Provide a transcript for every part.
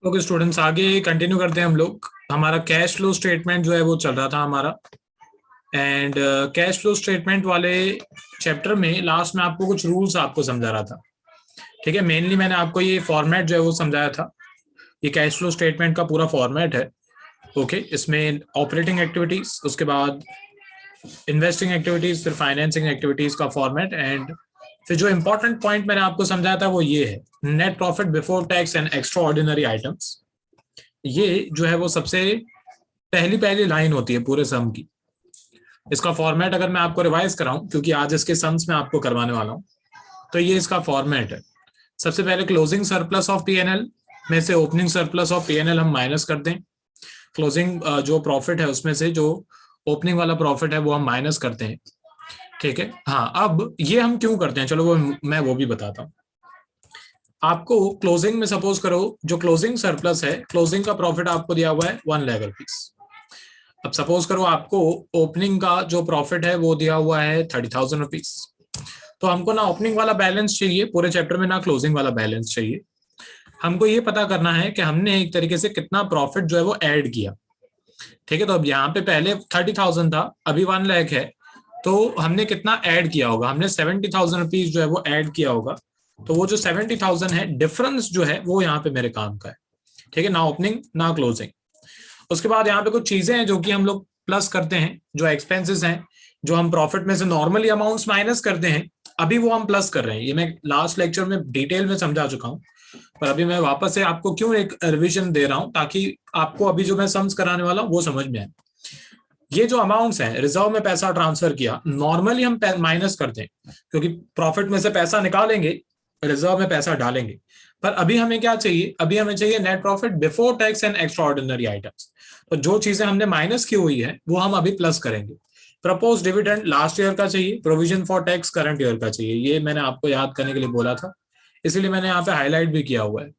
Okay students, आगे continue करते हैं हम लोग। हमारा कैश फ्लो स्टेटमेंट जो है वो चल रहा था हमारा। एंड कैश फ्लो स्टेटमेंट वाले चैप्टर में लास्ट में आपको कुछ रूल्स आपको समझा रहा था। ठीक है, मेनली मैंने आपको ये फॉर्मेट जो है वो समझाया था। ये कैश फ्लो स्टेटमेंट का पूरा फॉर्मेट है। ओके, इसमें ऑपरेटिंग एक्टिविटीज, उसके बाद इन्वेस्टिंग एक्टिविटीज, फिर फाइनेंसिंग एक्टिविटीज का फॉर्मेट। एंड फिर जो इंपॉर्टेंट पॉइंट मैंने आपको समझाया था वो ये है, net profit before tax and extraordinary items. ये जो है वो सबसे पहली पहली लाइन होती है पूरे सम की। इसका फॉर्मेट अगर मैं आपको रिवाइज कराऊं, क्योंकि आज इसके सम्स में आपको करवाने वाला हूं, तो ये इसका फॉर्मेट है। सबसे पहले क्लोजिंग सरप्लस ऑफ पीएनएल में से ओपनिंग सरप्लस ऑफ पीएनएल हम माइनस कर दें। क्लोजिंग जो प्रॉफिट है उसमें से जो ओपनिंग वाला प्रॉफिट है वो हम माइनस करते हैं। ठीक है, हाँ, अब ये हम क्यों करते हैं, चलो वो मैं वो भी बताता हूँ आपको। क्लोजिंग में सपोज करो, जो क्लोजिंग सरप्लस है, क्लोजिंग का प्रॉफिट आपको दिया हुआ है 1,00,000 रुपीज। अब सपोज करो आपको ओपनिंग का जो प्रॉफिट है वो दिया हुआ है 30,000 रुपीज। तो हमको ना ओपनिंग वाला बैलेंस चाहिए पूरे चैप्टर में, ना क्लोजिंग वाला बैलेंस चाहिए। हमको ये पता करना है कि हमने एक तरीके से कितना प्रॉफिट जो है वो ऐड किया। ठीक है, तो अब यहाँ पे पहले 30,000 था, अभी 1,00,000 है, तो हमने कितना ऐड किया होगा, हमने 70,000 रुपीज जो है वो ऐड किया होगा। तो वो जो 70,000 है, डिफरेंस जो है वो यहाँ पे मेरे काम का है। ठीक है, ना ओपनिंग ना क्लोजिंग। उसके बाद यहाँ पे कुछ चीजें हैं जो कि हम लोग प्लस करते हैं, जो एक्सपेंसेस हैं, जो हम प्रॉफिट में से नॉर्मली अमाउंट्स माइनस करते हैं, अभी वो हम प्लस कर रहे हैं। ये मैं लास्ट लेक्चर में डिटेल में समझा चुका हूँ, पर अभी मैं वापस से आपको क्यों एक रिवीजन दे रहा हूँ, ताकि आपको अभी जो मैं सम्स कराने वाला हूँ वो समझ में आए। ये जो अमाउंट्स हैं, रिजर्व में पैसा ट्रांसफर किया, नॉर्मली हम माइनस करते हैं, क्योंकि प्रॉफिट में से पैसा निकालेंगे, रिजर्व में पैसा डालेंगे। पर अभी हमें क्या चाहिए, अभी हमें चाहिए net profit before tax and extraordinary items. तो जो चीजें हमने माइनस की हुई है वो हम अभी प्लस करेंगे। प्रपोज डिविडेंड लास्ट ईयर का चाहिए, provision for tax current year का चाहिए। ये मैंने आपको याद करने के लिए बोला था, इसीलिए मैंने यहाँ पे हाईलाइट भी किया हुआ है।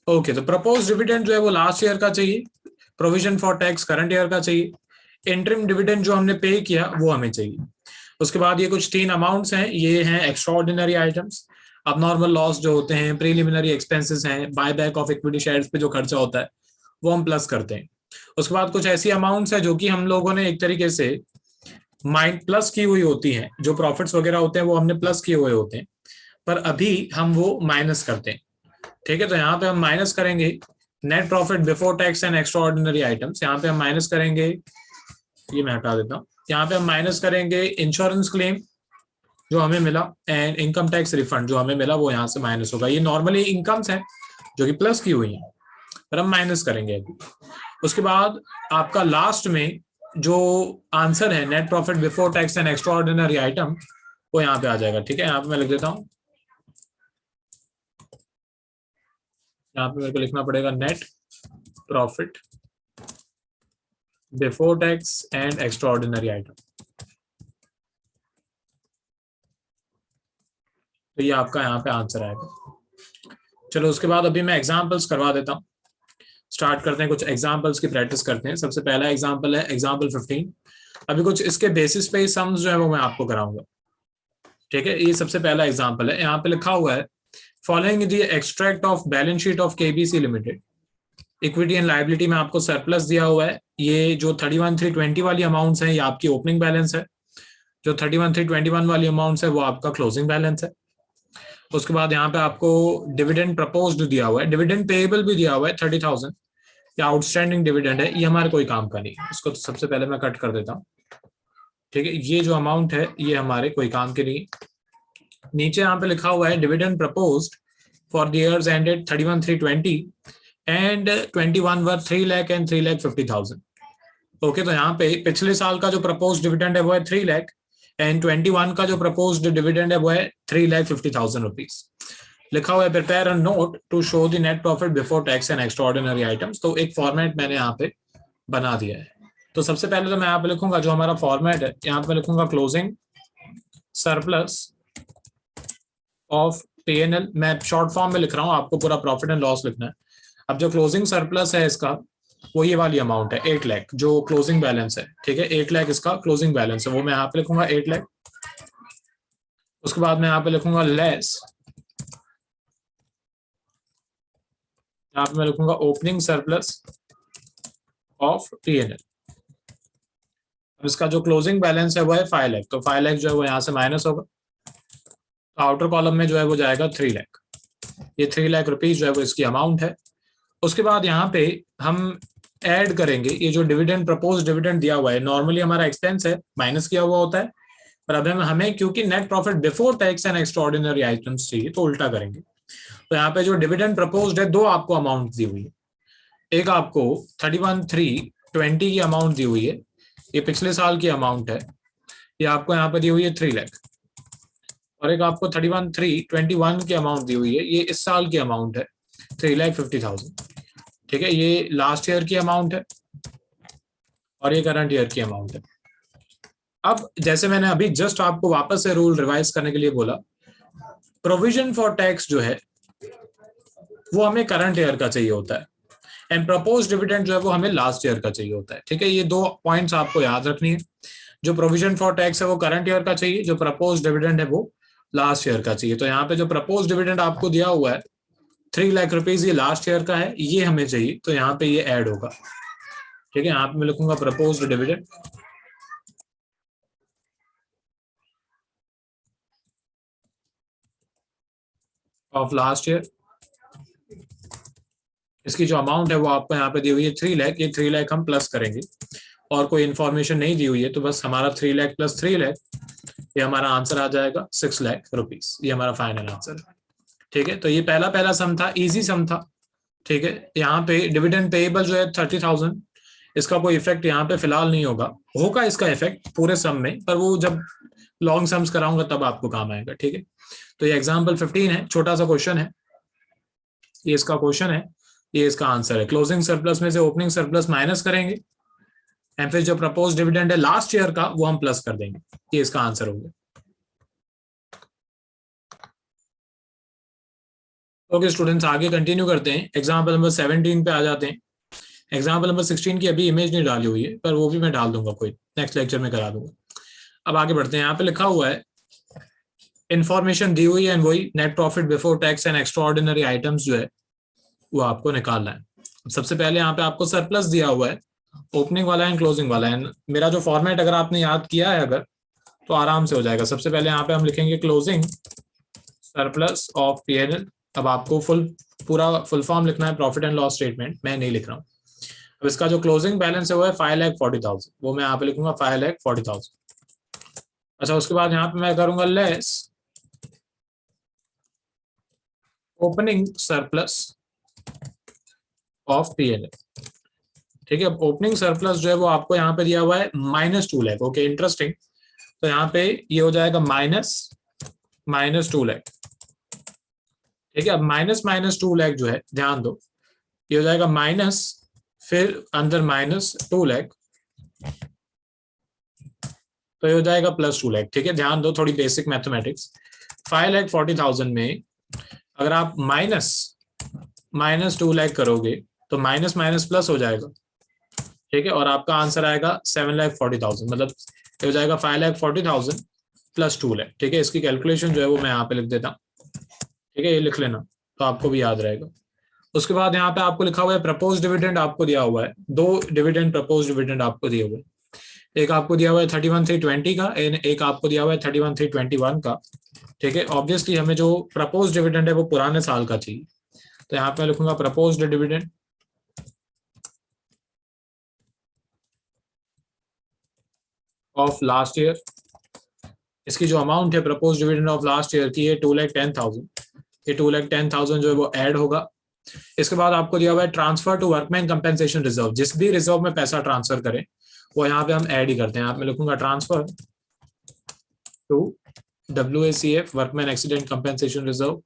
ओके, तो प्रपोज डिविडेंड जो है वो लास्ट ईयर का चाहिए, provision for tax current year का चाहिए, इंटरिम डिविडेंड जो हमने पे किया वो हमें चाहिए। उसके बाद ये कुछ 3 अमाउंट्स हैं, ये हैं एक्स्ट्रा ऑर्डिनरी आइटम्स। अब नॉर्मल लॉस जो होते हैं, प्रीलिमिनरी एक्सपेंसेस हैं, buy back of equity shares पे जो खर्चा होता है वो हम प्लस करते हैं। उसके बाद कुछ ऐसी अमाउंट्स है जो कि हम लोगों ने एक तरीके से माइंड प्लस की हुई होती है, जो प्रॉफिट्स वगैरह होते हैं वो हमने प्लस किए हुए होते हैं, पर अभी हम वो माइनस करते हैं। ठीक है, तो यहाँ पे हम माइनस करेंगे net profit before tax and extraordinary items. यहाँ पे हम माइनस करेंगे, ये मैं हटा देता हूँ, यहाँ पे हम माइनस करेंगे इंश्योरेंस क्लेम जो हमें मिला, एंड इनकम टैक्स रिफंड जो हमें मिला वो यहाँ से माइनस होगा। ये नॉर्मली इनकम्स है जो कि प्लस की हुई है, पर हम माइनस करेंगे अभी। उसके बाद आपका लास्ट में जो आंसर है, net profit before tax and extra ordinary item, वो यहाँ पे आ जाएगा। ठीक है, यहाँ पे मैं लिख देता हूँ, यहाँ पे मेरे को लिखना पड़ेगा net profit before tax and extra ordinary item. तो ये आपका यहाँ पे आंसर आएगा। चलो, उसके बाद अभी मैं एग्जांपल्स करवा देता हूँ। स्टार्ट करते हैं, कुछ एग्जांपल्स की प्रैक्टिस करते हैं। सबसे पहला एग्जांपल है एग्जांपल 15। अभी कुछ इसके बेसिस पे सम्स जो है वो मैं आपको कराऊंगा। ठीक है, ये सबसे पहला एग्जांपल है। यहाँ पे लिखा हुआ है, following the extract of balance sheet of KBC limited, equity and liability में आपको सरप्लस दिया हुआ है। ये जो 31,320 वाली अमाउंट्स है ये आपकी ओपनिंग बैलेंस है, जो 31,321 वाली अमाउंट्स है वो आपका क्लोजिंग बैलेंस है। उसके बाद यहाँ पे आपको डिविडेंड प्रपोज्ड दिया हुआ है, डिविडेंड पेएबल भी दिया हुआ है 30,000, या आउटस्टैंडिंग डिविडेंड है, ये हमारे कोई काम का नहीं है। इसको तो सबसे पहले मैं कट कर देता हूँ। ठीक है, ये जो अमाउंट है ये हमारे कोई काम के नहीं। नीचे यहाँ पे लिखा हुआ है dividend proposed for the years ended 31,320 and 21 were 3,00,000 and 3,50,000। Okay, तो यहाँ पे पिछले साल का जो प्रपोज डिविडेंड है वो है 3,00,000, एंड 21 का जो प्रपोज डिविडेंड है वो है 3,50,000 रुपीज। लिखा हुआ है prepare a note to show the net profit before tax and extraordinary items. तो एक फॉर्मेट मैंने यहाँ पे बना दिया है। तो सबसे पहले तो मैं यहाँ पे लिखूंगा, जो हमारा फॉर्मेट है यहाँ पे लिखूंगा क्लोजिंग सरप्लस ऑफ पीएनएल। मैं शॉर्ट फॉर्म में लिख रहा हूँ, आपको पूरा प्रॉफिट एंड लॉस लिखना है। अब जो क्लोजिंग सरप्लस है इसका, वो ये वाली अमाउंट है 8,00,000, जो क्लोजिंग बैलेंस है। ठीक है, 8,00,000 इसका क्लोजिंग बैलेंस है, वो मैं यहाँ पे लिखूंगा 8,00,000। उसके बाद मैं यहाँ पे लिखूंगा लेस यहाँ पे मैं लिखूंगा ओपनिंग सरप्लस ऑफ P&L। अब इसका जो क्लोजिंग बैलेंस है वो है 5 लाख, तो 5 लाख जो है वो यहाँ से माइनस होगा, तो आउटर कॉलम में जो है वो जाएगा 3 लाख। ये 3 लाख रुपीज जो है वो इसकी अमाउंट है। उसके बाद यहाँ पे हम ऐड करेंगे ये जो डिविडेंड, प्रपोज डिविडेंड दिया हुआ है, नॉर्मली हमारा एक्सपेंस है, माइनस किया हुआ होता है, पर अब हमें क्योंकि net profit before tax and extraordinary items चाहिए तो उल्टा करेंगे। तो यहाँ पे जो डिविडेंड प्रपोज्ड है, दो आपको अमाउंट दी हुई है। एक आपको 31,320 की अमाउंट दी हुई है, ये पिछले साल की अमाउंट है, ये आपको यहाँ पे दी हुई है 3 लाख। और एक आपको 31,321 की अमाउंट दी हुई है, ये इस साल की अमाउंट है 3,50,000। ठीक है, ये लास्ट ईयर की अमाउंट है और ये करंट ईयर की अमाउंट है। अब जैसे मैंने अभी जस्ट आपको वापस से रूल रिवाइज करने के लिए बोला, प्रोविजन फॉर टैक्स जो है वो हमें करंट ईयर का चाहिए होता है, एंड प्रपोज डिविडेंड जो है वो हमें लास्ट ईयर का चाहिए होता है। ठीक है, ये दो पॉइंट्स आपको याद रखनी है। जो प्रोविजन फॉर टैक्स है वो करंट ईयर का चाहिए, जो प्रपोज डिविडेंड है वो लास्ट ईयर का चाहिए। तो यहाँ पे जो प्रपोज डिविडेंड आपको दिया हुआ है 3 लाख रुपीज, ये लास्ट ईयर का है, ये हमें चाहिए, तो यहाँ पे ये ऐड होगा। ठीक है, यहाँ पे मैं लिखूंगा propose dividend of last year. इसकी जो अमाउंट है वो आपको यहाँ पे दी हुई है 3 लाख, ये 3 लाख हम प्लस करेंगे, और कोई इन्फॉर्मेशन नहीं दी हुई है, तो बस हमारा 3 लाख प्लस 3 लाख, ये हमारा आंसर आ जाएगा 6 लाख रुपीज, ये हमारा फाइनल आंसर है। ठीक है, तो ये पहला सम था, इजी सम था। ठीक है, यहाँ पे डिविडेंड पेएबल जो है 30,000, इसका कोई इफेक्ट यहाँ पे फिलहाल नहीं होगा इसका इफेक्ट पूरे सम में, पर वो जब लॉन्ग सम्स कराऊंगा तब आपको काम आएगा। ठीक है, तो ये एग्जाम्पल 15 है, छोटा सा क्वेश्चन है, ये इसका क्वेश्चन है, ये इसका आंसर है। क्लोजिंग सरप्लस में से ओपनिंग सरप्लस माइनस करेंगे, एंड फिर जो प्रपोज डिविडेंड है लास्ट ईयर का वो हम प्लस कर देंगे, ये इसका आंसर होगा। ओके स्टूडेंट्स, आगे कंटिन्यू करते हैं, एग्जाम्पल नंबर 17 पे आ जाते हैं। एग्जाम्पल नंबर 16 की अभी इमेज नहीं डाली हुई है, पर वो भी मैं डाल दूंगा, कोई नेक्स्ट लेक्चर में करा दूंगा। अब आगे बढ़ते हैं, यहाँ पे लिखा हुआ है इंफॉर्मेशन दी हुई है, वही net profit before tax and extraordinary items जो है वो आपको निकालना है। सबसे पहले यहाँ पे आपको सरप्लस दिया हुआ है, ओपनिंग वाला एंड क्लोजिंग वाला है। मेरा जो फॉर्मेट अगर आपने याद किया है अगर, तो आराम से हो जाएगा। सबसे पहले यहाँ पे हम लिखेंगे क्लोजिंग सरप्लस ऑफ P&L। अब आपको पूरा फुल फॉर्म लिखना है, प्रॉफिट एंड लॉस स्टेटमेंट, मैं नहीं लिख रहा हूँ। अब इसका जो क्लोजिंग बैलेंस है वो है 5,40,000, वो मैं यहाँ पे लिखूंगा 5,40,000। अच्छा, उसके बाद यहाँ पे मैं करूंगा less opening surplus of P&L। ठीक है, ओपनिंग सरप्लस जो है वो आपको यहाँ पे दिया हुआ है -2 लाख। Okay, interesting. तो यहाँ पे ये हो जाएगा -2 लाख। ठीक है, अब -2 लाख जो है, ध्यान दो, ये हो जाएगा माइनस, फिर अंदर -2 लाख, तो ये हो जाएगा +2 लाख। ठीक है, ध्यान दो, थोड़ी बेसिक मैथमेटिक्स। 5,40,000 में अगर आप -2 लाख करोगे तो माइनस माइनस प्लस हो जाएगा। ठीक है, और आपका आंसर आएगा 7,40,000, मतलब ये हो जाएगा 5,40,000 + 2 लाख। ठीक है, इसकी कैलकुलेशन जो है वो मैं यहाँ पे लिख देता हूँ। ठीक है, ये लिख लेना तो आपको भी याद रहेगा। उसके बाद यहाँ पे आपको लिखा हुआ है प्रपोज डिविडेंड आपको दिया हुआ है, दो डिविडेंड प्रपोज डिविडेंड आपको दिए हुए, एक आपको दिया हुआ है 31,320 का, एक आपको दिया हुआ है 31,321 का। ठीक है, ऑब्वियसली हमें जो प्रपोज डिविडेंड है वो पुराने साल का चाहिए, तो यहाँ पे लिखूंगा propose dividend of last year. इसकी जो अमाउंट है propose dividend of last year की है 2,10,000, ये 2,10,000 जो है वो ऐड होगा। इसके बाद आपको दिया हुआ है transfer to workman compensation reserve, जिस भी रिजर्व में पैसा ट्रांसफर करें वो यहाँ पे हम ऐड ही करते हैं। यहाँ पे लिखूंगा transfer to WACF workman accident compensation reserve.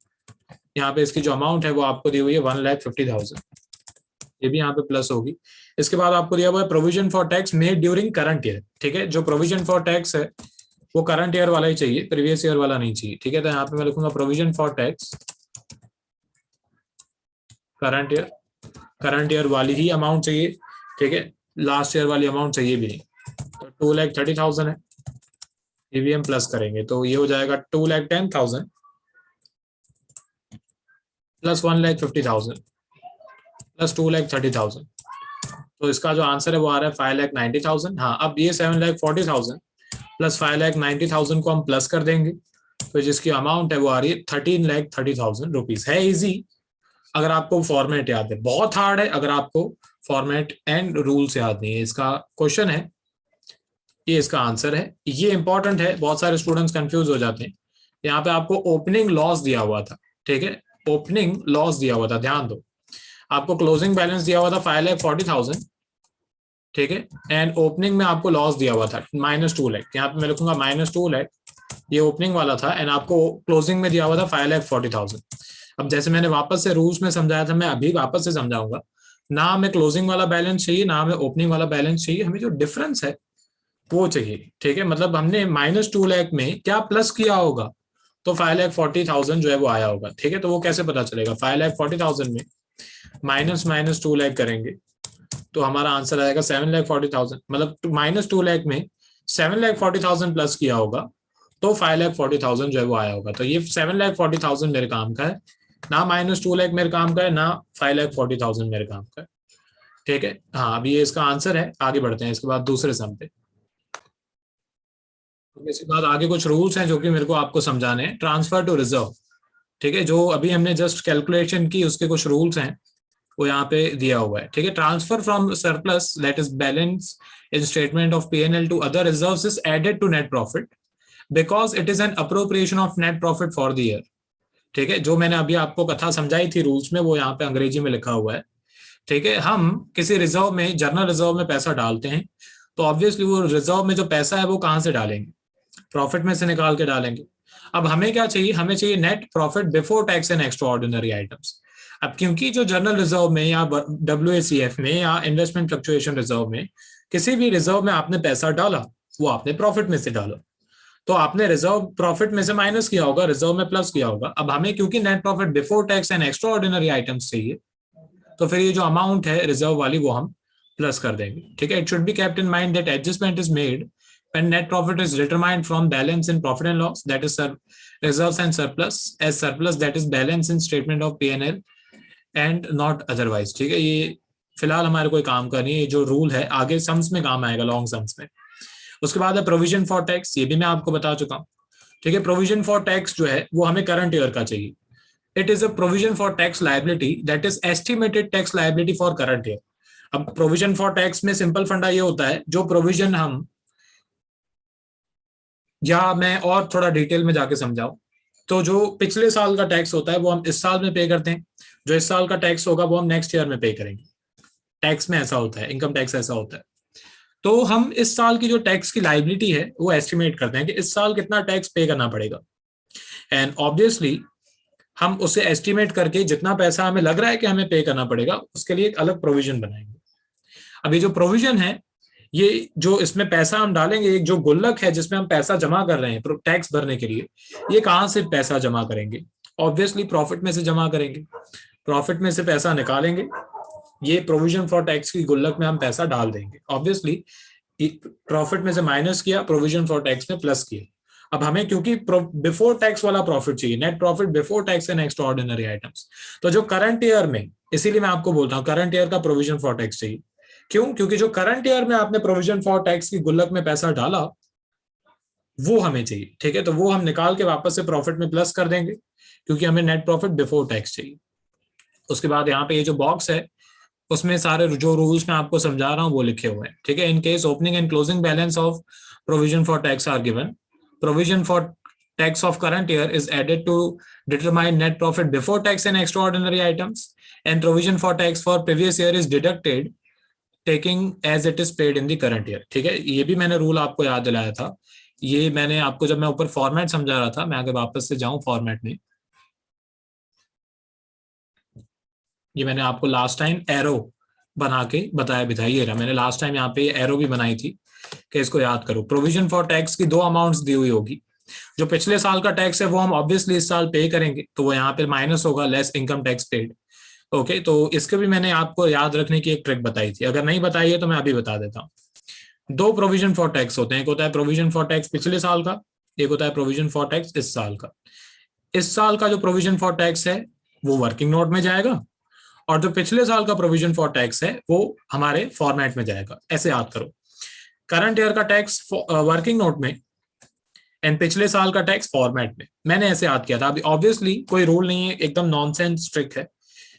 यहाँ पे इसकी जो अमाउंट है वो आपको दी हुई है 1,50,000, ये भी यहाँ पे प्लस होगी। इसके बाद आपको दिया हुआ है provision for tax made during current year. ठीक है, जो प्रोविजन फॉर टैक्स है वो करंट ईयर वाला ही चाहिए, प्रीवियस ईयर वाला नहीं चाहिए। ठीक है, तो यहाँ पे मैं लिखूंगा provision for tax current year वाली ही अमाउंट चाहिए। ठीक है, लास्ट ईयर वाली अमाउंट चाहिए भी नहीं। तो 2,30,000 है, ये भी हम प्लस करेंगे, तो ये हो जाएगा 2,10,000 + 1,50,000। प्लस 2,30,000, तो इसका जो आंसर है वो आ रहा है 5,90,000। हाँ, अब ये 7,40,000 प्लस 5,90,000 को हम प्लस कर देंगे, तो जिसकी अमाउंट है वो आ रही है 13,30,000 रुपीज। है इजी अगर आपको फॉर्मेट याद है, बहुत हार्ड है अगर आपको फॉर्मेट एंड रूल्स याद नहीं है। इसका क्वेश्चन है, ये इसका आंसर है। ये इंपॉर्टेंट है, बहुत सारे स्टूडेंट्स कंफ्यूज हो जाते हैं। यहाँ पे आपको ओपनिंग लॉस दिया हुआ था, ठीक है, ओपनिंग लॉस दिया हुआ था, ध्यान दो। आपको क्लोजिंग बैलेंस दिया हुआ था 5,40,000, ठीक है, एंड ओपनिंग में आपको लॉस दिया हुआ था -2,00,000। यहाँ पे मैं लिखूंगा -2,00,000, ये ओपनिंग वाला था, एंड आपको क्लोजिंग में दिया हुआ था 5,40,000। अब जैसे मैंने वापस से रूल्स में समझाया था, मैं अभी वापस से समझाऊंगा। ना हमें क्लोजिंग वाला बैलेंस चाहिए, ना हमें ओपनिंग वाला बैलेंस चाहिए, हमें जो डिफरेंस है वो चाहिए, ठीक है। मतलब हमने -2,00,000 में क्या प्लस किया होगा, तो 5,40,000 जो है वो आया होगा, ठीक है। तो वो कैसे पता चलेगा, 5,40,000 में -2,00,000 करेंगे तो हमारा आंसर आएगा 7,40,000। मतलब -2,00,000 में 7,40,000 प्लस किया होगा तो 5,40,000 जो है वो आया होगा। तो ये 7,40,000 मेरे काम का है, ना -2,00,000 मेरे काम का है, ना 5,40,000 मेरे काम का है, ठीक है। हाँ, अभी ये इसका आंसर है। आगे बढ़ते हैं इसके बाद दूसरे सम पे। इसके बाद आगे कुछ रूल्स हैं जो कि मेरे को आपको समझाने हैं। ट्रांसफर टू रिजर्व, ठीक है, जो अभी हमने जस्ट कैलकुलेशन की उसके कुछ रूल्स हैं वो यहाँ पे दिया हुआ है, ठीक है। Transfer from surplus that is balance in statement of P&L to other reserves is added to net profit because it is an appropriation of net profit for the year, ठीक है। जो मैंने अभी आपको कथा समझाई थी रूल्स में, वो यहाँ पे अंग्रेजी में लिखा हुआ है, ठीक है। हम किसी रिजर्व में, जनरल रिजर्व में पैसा डालते हैं, तो ऑब्वियसली वो रिजर्व में जो पैसा है वो कहाँ से डालेंगे, प्रॉफिट में से निकाल के डालेंगे। अब हमें क्या चाहिए, हमें चाहिए net profit before tax and extraordinary items. अब क्योंकि जो जनरल रिजर्व में या WACF में या इन्वेस्टमेंट फ्लक्चुएशन रिजर्व में, किसी भी रिजर्व में आपने पैसा डाला, वो आपने प्रॉफिट में से डाला, तो आपने रिजर्व प्रॉफिट में से माइनस किया होगा, रिजर्व में प्लस किया होगा। अब हमें क्योंकि net profit before tax and extraordinary items चाहिए, तो फिर ये जो अमाउंट है रिजर्व वाली वो हम प्लस कर देंगे, ठीक है। It should be kept in mind that adjustment is made when net profit is determined from balance in profit and loss, that is reserves and surplus, as surplus that is balance in statement of P&L and not otherwise, ठीक है। ये फिलहाल हमारे कोई काम का नहीं है, जो रूल है आगे सम्स में काम आएगा, लॉन्ग सम्स में। उसके बाद है प्रोविजन फॉर टैक्स, ये भी मैं आपको बता चुका हूँ, ठीक है। प्रोविजन फॉर टैक्स जो है वो हमें करंट ईयर का चाहिए। It is a provision for tax liability that is estimated tax liability for current year. अब प्रोविजन फॉर टैक्स में सिंपल फंडा ये होता है, जो प्रोविजन हम, या मैं और थोड़ा डिटेल में जाके समझाऊं, तो जो पिछले साल का टैक्स होता है वो हम इस साल में पे करते हैं, जो इस साल का टैक्स होगा वो हम नेक्स्ट ईयर में पे करेंगे। टैक्स में ऐसा होता है, इनकम टैक्स ऐसा होता है। तो हम इस साल की जो टैक्स की लाइबिलिटी है वो एस्टिमेट करते हैं कि इस साल कितना टैक्स पे करना पड़ेगा, एंड ऑब्वियसली हम उसे एस्टिमेट करके जितना पैसा हमें लग रहा है कि हमें पे करना पड़ेगा उसके लिए एक अलग प्रोविजन बनाएंगे। अभी जो प्रोविजन है, ये जो इसमें पैसा हम डालेंगे, एक जो गुल्लक है जिसमें हम पैसा जमा कर रहे हैं टैक्स भरने के लिए, ये कहाँ से पैसा जमा करेंगे, ऑब्वियसली प्रॉफिट में से जमा करेंगे, प्रॉफिट में से पैसा निकालेंगे, ये प्रोविजन फॉर टैक्स की गुल्लक में हम पैसा डाल देंगे। ऑब्वियसली प्रॉफिट में से माइनस किया, प्रोविजन फॉर टैक्स में प्लस किया। अब हमें क्योंकि बिफोर टैक्स वाला प्रॉफिट चाहिए, net profit before tax and extraordinary items, तो जो करंट ईयर में, इसीलिए मैं आपको बोलता हूँ करंट ईयर का प्रोविजन फॉर टैक्स चाहिए। क्यों, क्योंकि जो करंट ईयर में आपने प्रोविजन फॉर टैक्स की गुल्लक में पैसा डाला वो हमें चाहिए, ठीक है। तो वो हम निकाल के वापस से प्रॉफिट में प्लस कर देंगे, क्योंकि हमें नेट प्रॉफिट बिफोर टैक्स चाहिए। उसके बाद यहाँ पे ये जो बॉक्स है उसमें सारे जो रूल्स मैं आपको समझा रहा हूँ वो लिखे हुए हैं, ठीक है। In case opening and closing balance of provision for tax are given, provision for tax of current year is added to determine net profit before tax and extraordinary items, and provision for tax for previous year is deducted taking as it is paid in the current year, ठीक है। ये भी मैंने rule आपको याद दिलाया था, ये मैंने आपको जब मैं ऊपर फॉर्मेट समझा रहा था। मैं आगे वापस से जाऊं फॉर्मेट में, ये मैंने आपको लास्ट टाइम एरो बना के बताया भी था, ये रहा, मैंने लास्ट टाइम यहाँ पे एरो भी बनाई थी कि इसको याद करो। प्रोविजन फॉर टैक्स की दो अमाउंट्स दी हुई होगी, जो पिछले साल का टैक्स है वो हम ऑब्वियसली इस साल पे करेंगे, तो वो यहाँ पे माइनस होगा, less income tax paid, okay. तो इसके भी मैंने आपको याद रखने की एक ट्रिक बताई थी, अगर नहीं बताई है तो मैं अभी बता देता हूँ। दो प्रोविजन फॉर टैक्स होते हैं, एक होता है प्रोविजन फॉर टैक्स पिछले साल का, एक होता है प्रोविजन फॉर टैक्स इस साल का। इस साल का जो प्रोविजन फॉर टैक्स है वो वर्किंग नोट में जाएगा, और जो पिछले साल का प्रोविजन फॉर टैक्स है वो हमारे फॉर्मेट में जाएगा। ऐसे याद करो, करंट ईयर का टैक्स वर्किंग नोट में एंड पिछले साल का टैक्स फॉर्मेट में। मैंने ऐसे याद किया था। अभी ऑब्वियसली कोई रूल नहीं है, एकदम नॉनसेंस ट्रिक है,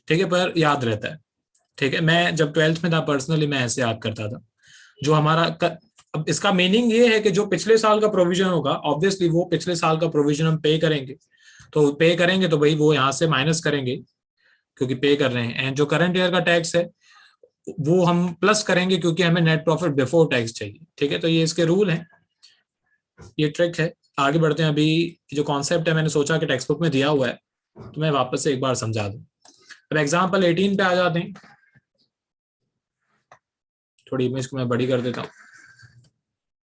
ठीक है, पर याद रहता है। ठीक है, मैं जब 12th में था पर्सनली मैं ऐसे याद करता था। जो हमारा अब इसका मीनिंग ये है कि जो पिछले साल का प्रोविजन होगा ऑब्वियसली वो पिछले साल का प्रोविजन हम पे करेंगे, तो भाई वो यहाँ से माइनस करेंगे क्योंकि पे कर रहे हैं। एंड जो करंट ईयर का टैक्स है वो हम प्लस करेंगे क्योंकि हमें नेट प्रॉफिट बिफोर टैक्स चाहिए। ठीक है, तो ये इसके रूल हैं, ये ट्रिक है। आगे बढ़ते हैं। अभी जो कॉन्सेप्ट है मैंने सोचा कि टेक्स्ट बुक में दिया हुआ है तो मैं वापस से एक बार समझा दूं। अब एग्जाम्पल 18 पे आ जाते हैं। थोड़ी इमेज को मैं बड़ी कर देता हूँ,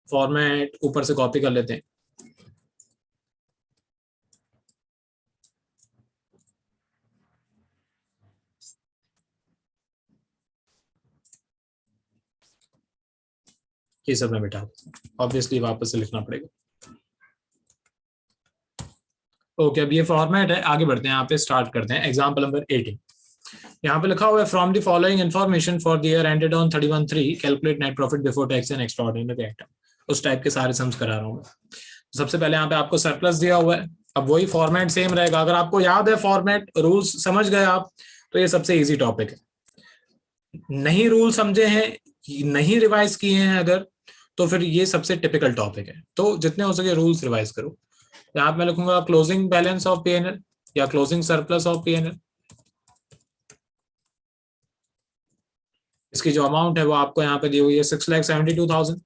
फॉर्मेट ऊपर से कॉपी कर लेते हैं। ये सब मैं बिठा देता हूँ, ऑब्वियसली वापस से लिखना पड़ेगा। ओके, अब ये फॉर्मेट है। आगे बढ़ते हैं, यहाँ पे स्टार्ट करते हैं। एग्जाम्पल नंबर 18 यहाँ पे लिखा हुआ है, from the following information for the year ended on 31/3 calculate net profit before tax and extraordinary item. उस टाइप के सारे सम्स करा रहा हूँ मैं। सबसे पहले यहाँ पे आपको सरप्लस दिया हुआ है। अब वही फॉर्मेट सेम रहेगा। अगर आपको याद है फॉर्मेट रूल्स समझ गए आप तो ये सबसे इजी टॉपिक है। नहीं रूल समझे हैं, नहीं रिवाइज किए हैं अगर, तो फिर ये सबसे टिपिकल टॉपिक है। तो जितने हो सके रूल्स रिवाइज करो। यहाँ पे मैं लिखूंगा क्लोजिंग बैलेंस ऑफ पीएनएल या क्लोजिंग सरप्लस ऑफ पीएनएल। इसकी जो अमाउंट है वो आपको यहाँ पे दी हुई है 6,72,000।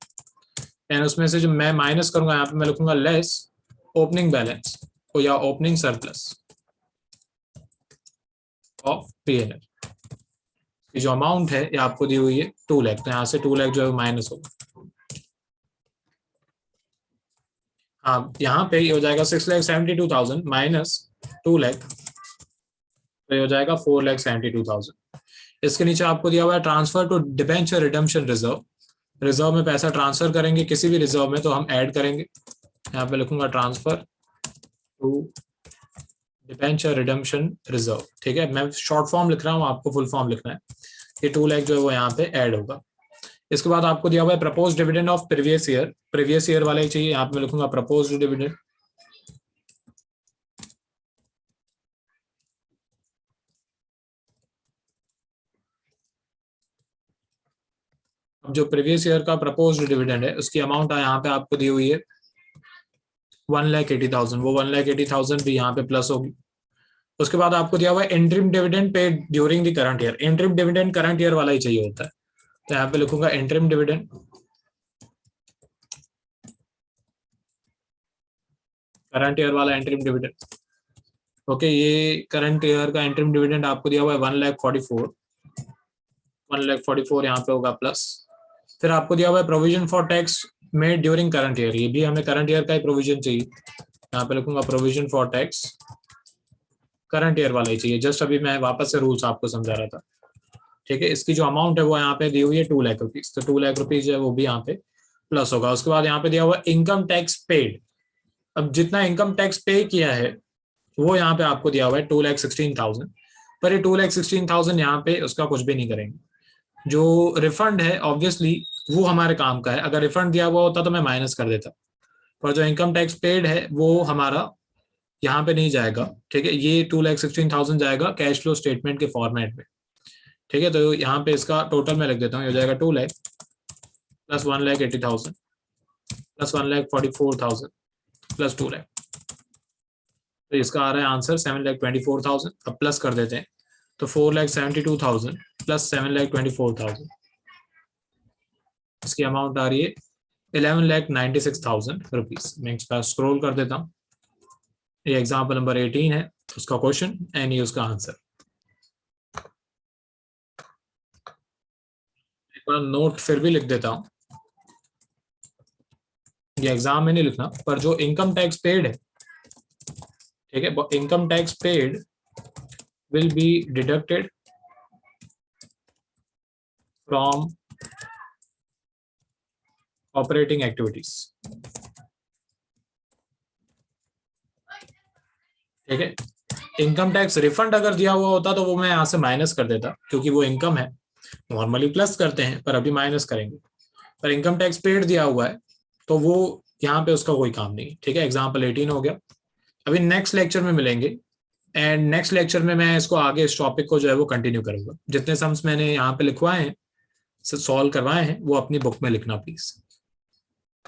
एंड उसमें से जो मैं माइनस करूंगा यहाँ पे मैं लिखूंगा लेस ओपनिंग बैलेंस या ओपनिंग सरप्लस ऑफ पीएनएल। की जो अमाउंट है ये आपको दी हुई है 2 लाख, तो यहाँ से 2 लाख जो है माइनस होगा। हाँ, यहाँ पे ये हो जाएगा 6,72,000 माइनस 2 लाख, तो ये हो जाएगा 4,72,000। इसके नीचे आपको दिया हुआ है transfer to debenture redemption reserve. Reserve में पैसा ट्रांसफर करेंगे किसी भी रिजर्व में तो हम ऐड करेंगे। यहाँ पे लिखूंगा transfer to debenture redemption reserve. ठीक है, मैं शॉर्ट फॉर्म लिख रहा हूँ, आपको फुल फॉर्म लिखना है। ये 2 लाख जो है वो यहाँ पे ऐड होगा। इसके बाद आपको दिया हुआ है propose dividend of previous year वाला ही चाहिए। यहाँ पे मैं लिखूंगा प्रपोज डिविडेंड। अब जो प्रीवियस ईयर का प्रपोज डिविडेंड है उसकी अमाउंट यहाँ पे आपको दी हुई है 1,80,000। वो 1,80,000 भी यहाँ पे प्लस होगी। उसके बाद आपको दिया हुआ है interim dividend paid during the current year. Interim dividend current year वाला ही चाहिए होता है, तो यहाँ पे लिखूंगा इंटरिम डिविडेंड। करंट ईयर वाला इंटरिम डिविडेंड। ओके, ये करंट ईयर का इंटरिम डिविडेंड आपको दिया हुआ है 1,44,1,44 यहाँ पे होगा प्लस। फिर आपको दिया हुआ है provision for tax made during current year. ये भी हमें करंट ईयर का ही प्रोविजन चाहिए, यहाँ पे लिखूंगा provision for tax current year वाला ही चाहिए। जस्ट अभी मैं वापस से रूल्स आपको समझा रहा था। ठीक है, इसकी जो अमाउंट है वो यहाँ पे दी हुई है 2 लाख रुपीज, तो 2 लाख रुपीज जो है वो भी यहाँ पे प्लस होगा। उसके बाद यहाँ पे दिया हुआ इनकम टैक्स पेड। अब जितना इनकम टैक्स पे किया है वो यहाँ पे आपको दिया हुआ है 2,16,000। पर ये 2,16,000 यहाँ पे उसका कुछ भी नहीं करेंगे। जो रिफंड है ऑब्वियसली वो हमारे काम का है। अगर रिफंड दिया हुआ होता तो मैं माइनस कर देता, पर जो इनकम टैक्स पेड है वो हमारा यहाँ पे नहीं जाएगा। ठीक है, ये 2,16,000 जाएगा कैश फ्लो स्टेटमेंट के फॉर्मेट में। ठीक है, तो यहाँ पे इसका टोटल मैं लिख देता हूँ, ये हो जाएगा 2 lakh plus 1,80,000 plus 1,44,000 plus 2 lakh, तो इसका आ रहा है आंसर 7,24,000। अब प्लस कर देते हैं तो 4,72,000 प्लस 7,24,000, इसकी अमाउंट आ रही है 11,96,000 रुपीज। मैं इस पर स्क्रॉल कर देता हूँ। ये एग्जाम्पल नंबर 18 है, उसका क्वेश्चन एंड ये उसका आंसर। एक बार नोट फिर भी लिख देता हूँ, ये एग्जाम में नहीं लिखना, पर जो इनकम टैक्स पेड है, ठीक है, income tax paid will be deducted from operating activities. ठीक है, इनकम टैक्स रिफंड अगर दिया हुआ होता तो वो मैं यहाँ से माइनस कर देता, क्योंकि वो इनकम है। नॉर्मली प्लस करते हैं पर अभी माइनस करेंगे। पर इनकम टैक्स पेड दिया हुआ है तो वो यहाँ पे उसका कोई काम नहीं। ठीक है, एग्जाम्पल 18 हो गया। अभी नेक्स्ट लेक्चर में मिलेंगे, एंड नेक्स्ट लेक्चर में मैं इसको आगे इस टॉपिक को जो है वो कंटिन्यू करूंगा। जितने सम्स मैंने यहाँ पे लिखवाए हैं, सॉल्व करवाए हैं, वो अपनी बुक में लिखना प्लीज।